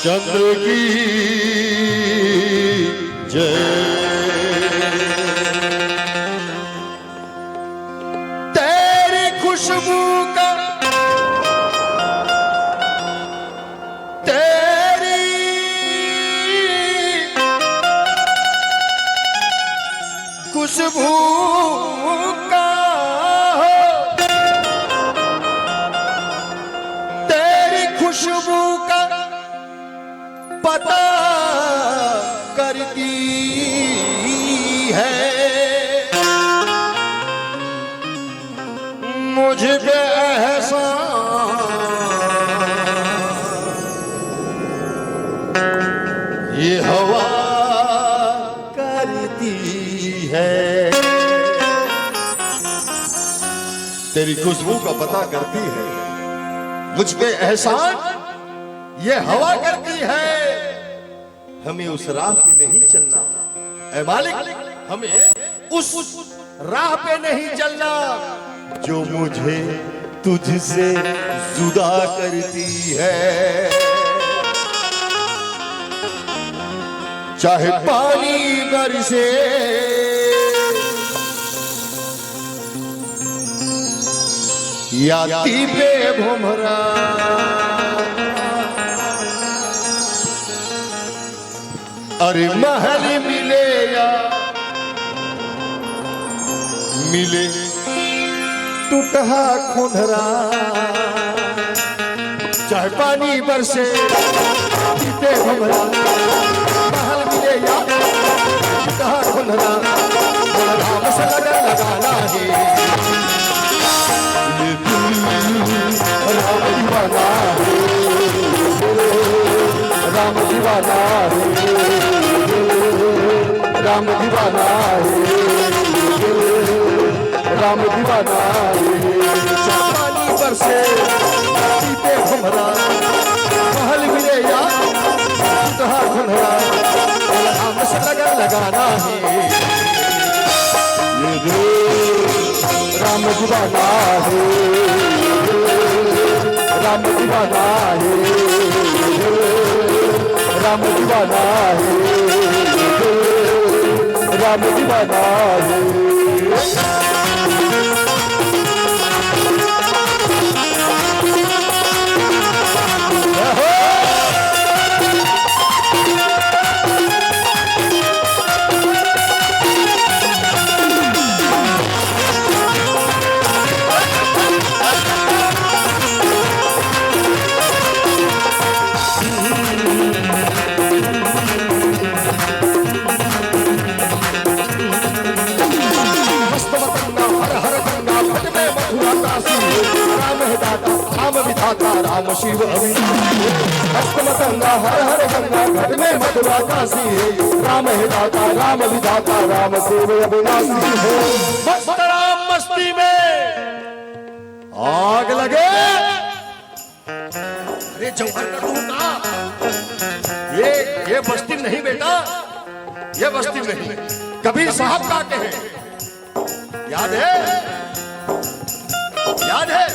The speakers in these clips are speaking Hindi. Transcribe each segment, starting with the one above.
चंद्र की जय। तेरी खुशबू का तेरी खुशबू का तेरी खुशबू का पता करती है मुझ पे एहसान ये हवा करती है। तेरी खुशबू का पता करती है मुझ पे एहसान ये हवा करती है। हमें उस राह पे नहीं चलना ऐ मालिक, हमें उस राह पे नहीं चलना जो मुझे तुझसे जुदा करती है। चाहे पानी बरसे या दीपे भुमरा, अरे महल मिले या मिले टूटा खुंधरा, चाहे पानी बरसे दीपे भुमरा, महल मिले या टूटा खुंधरा, राम से लगन लगाना है राम दीवाना है, राम दीवाना है, राम दीवाना है, राम दीवाना है। पानी बरसे दीपे भुमरा, महल मिले या टूटा खुंधरा, राम से लगन लगाना है राम दीवाना है, राम दीवाना है, राम दीवाना है, राम दीवाना है। विधाता राम शिव अष्टमतंगा हर हर गंगा घट में मथुरा काशी है। राम है दाता राम विधाता राम शिव अविनाशी है। मस्त राम मस्ती में आग लगे, अरे जौहर का दूंगा ये बस्ती नहीं बेटा, ये बस्ती नहीं। कबीर साहब का कहे याद है, याद है।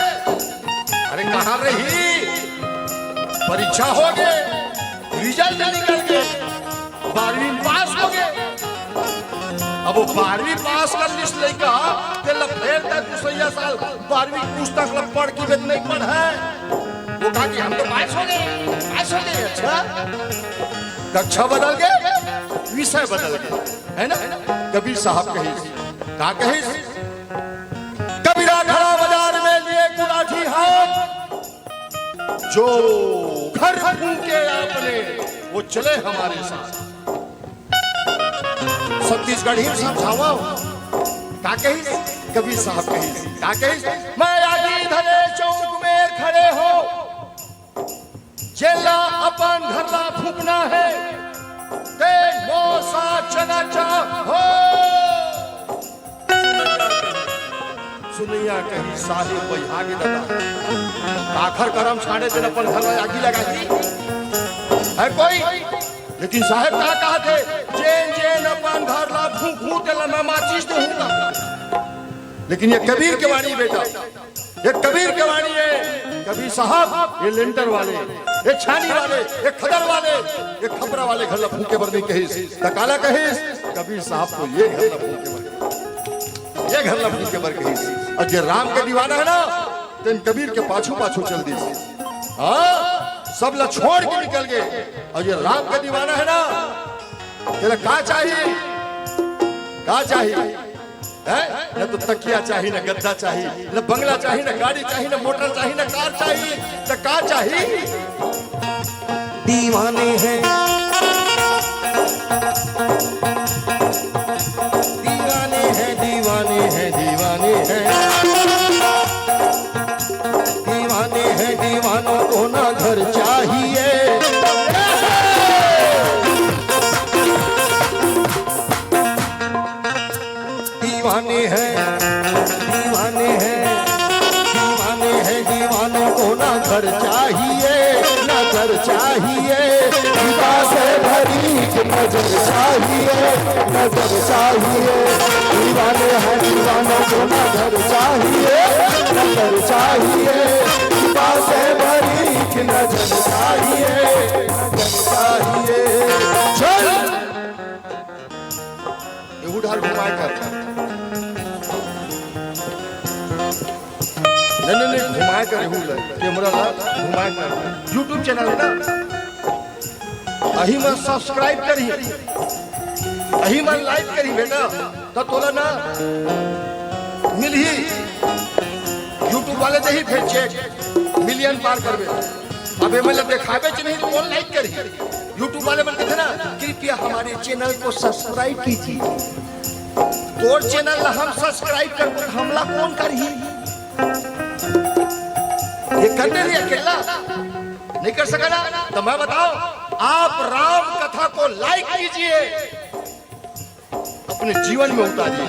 अरे कहाँ रही, परीक्षा हो गए, रिजल्ट निकल गए, 12वीं पास हो गए। अब वो 12वीं पास कर लिस्ट लेगा फिर दूसरा साल 12वीं पुस्तक पढ़ की बेत नहीं पढ़ है। वो कहा कि हम तो पास हो गए, पास हो गए। अच्छा कक्षा बदल गए, विषय बदल गए, है ना। कबीर साहब कही, कहा कही, कबीरा खड़ा बाजार में लिए गुलाठी हाथ, जो घर फूके आपने वो चले हमारे साथ। छत्तीसगढ़ी समझावा का कही, कबीर साहब कही, का कही, मैं आगे धरे चौक में खड़े हो, जेला अपन घरला फूकना है, ते मोसा चना चा हो। सुनिया कहीं साहेब भाई आगे दादा आखिर करम छाड़े दिन अपन घर में आगी लगाई है कोई। लेकिन साहेब क्या कहा थे, जेन जेन अपन घर ला फूक फूक देला मैं माचिस दूंगा। लेकिन ये कबीर की वाणी बेटा, ये कबीर की वाणी है। कबीर साहब ये लेंटर वाले, ये छानी वाले, ये खदर वाले, ये खपरा वाले घर फूके बर नहीं कहिस, तकाला कहिस। कबीर साहब को ये घर फूके बर, ये घर फूके बर कहिस। और जे राम के दीवाना है ना, तेन कबीर के पाछू पाछू चल दी। हाँ, सब ला छोड़ के निकल गए। और ये राम का दीवाना है ना, तेरा का चाहिए, का चाहिए न तो तकिया चाहिए, न गद्दा चाहिए, न बंगला चाहिए, न गाड़ी चाहिए, न मोटर चाहिए, न कार चाहिए, तो का चाहिए। दीवाने हैं, दीवाने हैं, दीवाने हैं, दीवाने हैं, दीवाने हैं। दीवानों को ना घर चाहिए, दीवाने हैं, दीवाने हैं, दीवाने हैं। दीवानों को ना घर चाहिए, ना घर चाहिए। खुदा से भरी नजर चाहिए, नजर चाहिए। दीवाने हैं, दीवानों को ना घर चाहिए, नजर चाहिए। खुदा से भरी नजर चाहिए, नजर चाहिए। चल उधार घुमाए कर, नहीं घुमाए कर, कैमरा ला घुमाए कर। यूट्यूब चैनल है ना, अही में सब्सक्राइब करी, अही में लाइक करी बेटा, तो तोला ना मिली। यूट्यूब वाले दे ही फिर चेक मिलियन पार करबे। अब एमएलए दिखावे च नहीं तो कौन लाइक करी। यूट्यूब वाले बोलते थे ना, कृपया हमारे चैनल को सब्सक्राइब कीजिए। तोर चैनल ला हम सब्सक्राइब कर, हमला कौन करी? ये करने लिए अकेला नहीं कर सका ना। तो मैं बताओ, आप राम कथा को लाइक कीजिए, अपने जीवन में उतारिए।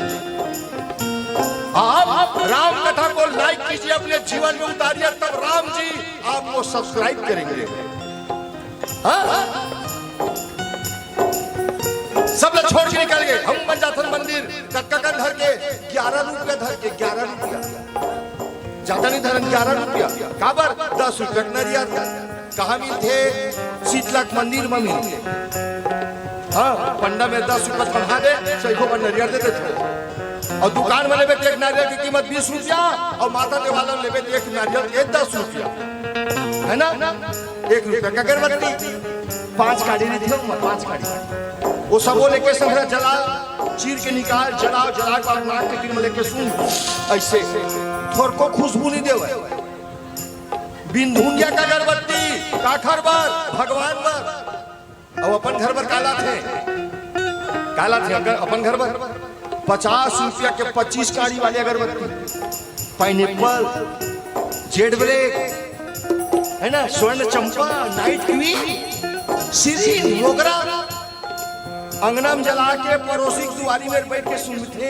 आप राम कथा को लाइक कीजिए, अपने जीवन में उतारिए, तब राम जी आपको सब्सक्राइब करेंगे। हाँ? सब लोग छोड़ के निकल गए। हम मंजाथन मंदिर कक्का धर के 11 रुपया धर के, 11 रुपया ज्यादा नहीं धरन, 11 रुपया काबर 10 रुपया नरियर। कहा मिलते? शीतला मंदिर में मिलते। हाँ, पंडा में 10 रुपया बढ़ा दे, सैको पर नरियर दे देते। और दुकान में लेबे एक नारियल की कीमत 20 रुपया, और माता देवाला लेबे एक नारियल 10 रुपया, है ना? 1 रुपया का अगरबत्ती 5 काड़ी नहीं थे, 5 काड़ी वो सब वो लेके संग्रह जला, चीर के निकाल, जलाओ, जला के नाक के गिर में लेके सुन, ऐसे थोड़ को खुशबू नहीं देवे। बिंधुनिया का अगरबत्ती काखर बर, भगवान बर, और अपन घर पर काला थे, काला थे अपन घर पर 50 रुपया के 25 काड़ी वाली अगरबत्ती। पाइनएप्पल, जेड ब्लैक, है ना, स्वर्ण चंपा, नाइट क्वीन, सीरी, मोगरा, अंगना में जला के पड़ोसी की दुआरी में बैठ के सुनते।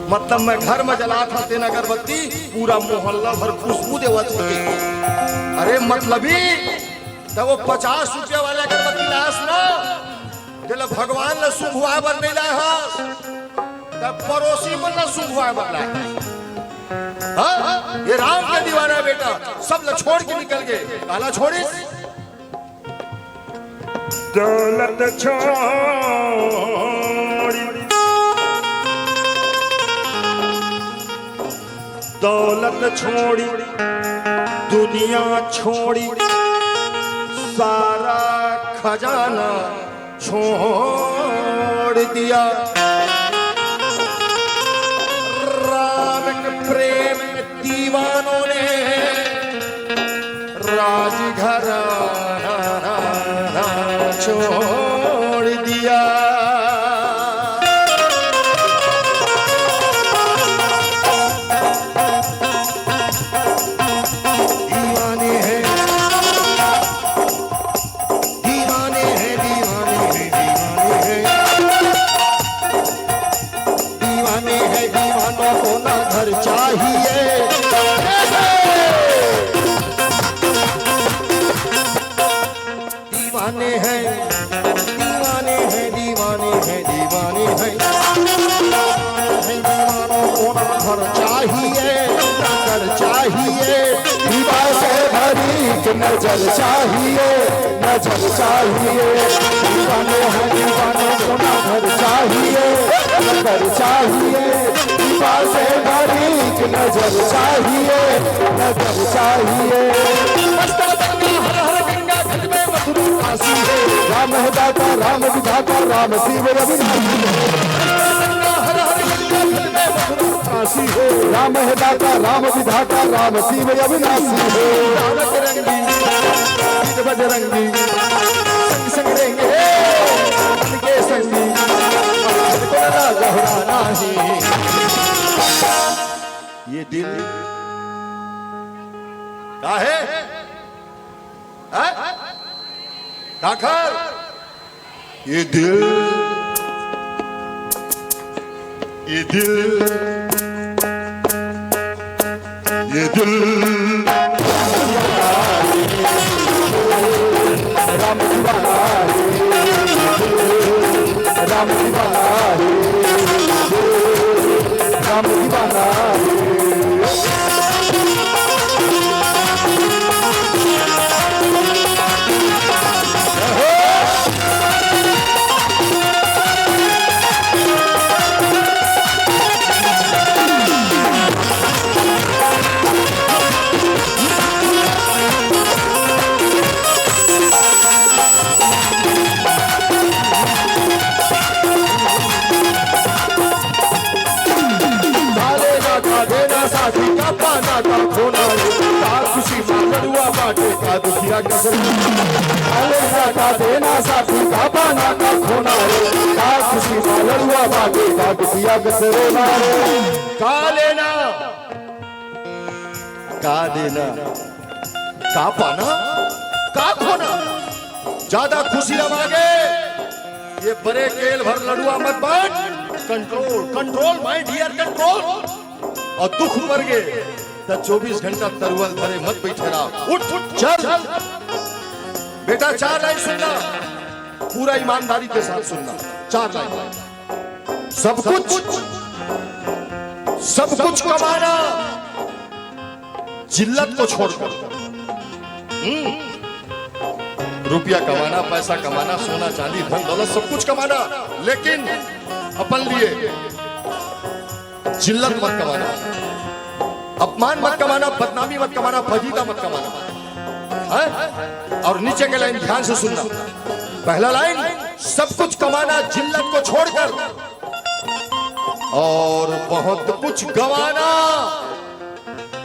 मतलब मैं घर में जला था तेन अगरबत्ती, पूरा मोहल्ला भर खुशबू देवत होते। अरे मतलबी तो वो 50 रुपया वाले अगरबत्ती लास ना, जब भगवान ने सुंघवा बर नहीं लाए हा, तब पड़ोसी को ना सुंघवा बर लाए। हाँ, ये राम के दीवाना बेटा, सब लोग छोड़ के निकल गए। काला छोड़िस, दौलत छोड़ी, दौलत छोड़ी, दुनिया छोड़ी, सारा खजाना छोड़ दिया। राम के प्रेम में दीवानों ने राजघराना छोड़ दिया। दीवाने हैं, दीवाने हैं, दीवाने हैं, दीवाने हैं, दीवाने हैं। दीवानों को ना घर चाहिए, दीवाने हैं। घर चाहिए, नगर चाहिए, दीवार से भरी नजर चाहिए, नजर चाहिए। दीवाने हैं दीवानों को ना घर चाहिए, नगर चाहिए, दीवार से भरी नजर चाहिए, नजर चाहिए। हर हर गंगा घट में मधुर काशी है। राम है दाता राम विधाता राम शिव अविनाशी है। हर हर गंगा घट में मधुर काशी है। राम है दाता राम विधाता राम शिव अविनाशी है। रावत रंगी वीर बजरंगी संग संग रहेंगे उनके संगी गहराना ही। ये दिल का है काखर, ये दिल, ये दिल, ये दिल राम दीवाना राम दीवाना राम दीवाना। का पाना का खोना का खुशी मालुआ बाटे का दुखिया कसर। का देना साथी का पाना का खोना का खुशी मालुआ बाटे का दुखिया कसरोना। का लेना का देना का पाना का खोना, ज्यादा खुशी न मांगे, ये बड़े केल भर लड़ुआ मत बांट। Control control my dear control. और दुख मर गए तो 24 घंटा तरुअल धरे मत बैठे रहा। उठ उठ चल बेटा, 4 लाइन सुनना, पूरा ईमानदारी के साथ सुनना। 4 लाइन। सब कुछ कमाना जिल्लत को छोड़कर। रुपया कमाना, पैसा कमाना, सोना चांदी धन दौलत सब कुछ कमाना, लेकिन अपन लिए जिल्लत मत कमाना, अपमान मत कमाना, बदनामी मत कमाना, फजीता मत कमाना है? और नीचे के लाइन ध्यान से सुनना। पहला लाइन, सब कुछ कमाना जिल्लत को छोड़कर, और बहुत कुछ गंवाना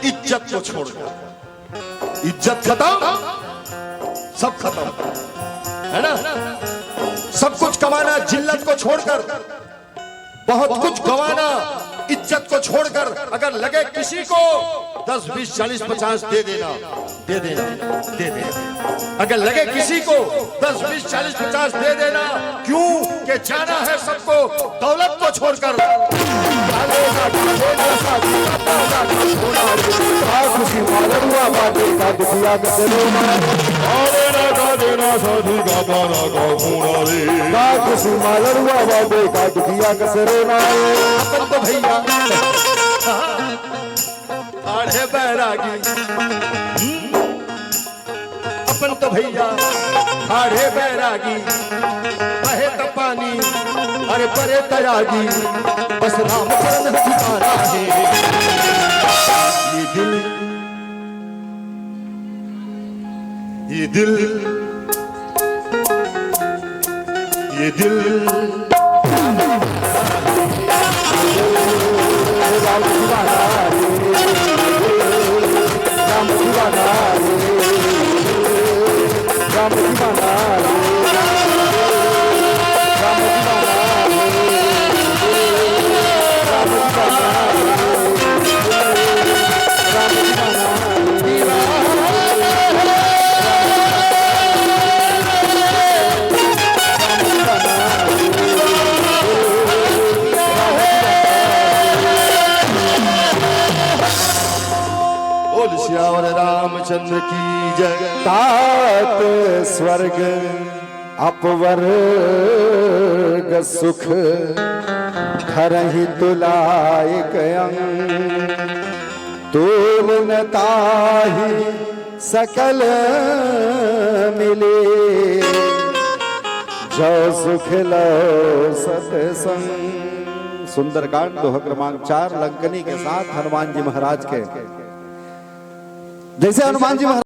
इज्जत को छोड़कर। इज्जत खत्म, सब खत्म है ना। सब कुछ कमाना जिल्लत को छोड़कर, बहुत कुछ गंवाना इज्जत को छोड़कर। अगर लगे किसी को 10, 20, 40, 50 दे देना, दे देना, दे देना। अगर लगे किसी को 10, 20, 40, 50 दे देना, क्यों कि जाना है सबको दौलत को छोड़कर। खुशी मालुआ बाटे का दुखिया कसरोना। खुशी मालुआ बाटे का दुखिया कसरोना। अपन तो भैया आड़े बैरागी, अपन तो भैया आड़े बैरागी, बहे तो पानी अरे परे तरागी, बस राम चरण ठिकाना है। ये दिल, ये दिल, ये दिल राम दीवाना राम दीवाना राम दीवाना राम श्यावर रामचंद्र की जय। तात स्वर्ग अपवर्ग सुख धरहि तुलायक अंग तोल न ताहि सकल मिले जो सुख लो सतसंग। सुंदरकांड दोहा क्रमांक 4 लंकनी के साथ हनुमान जी महाराज के। जैसे हनुमान जी महाराज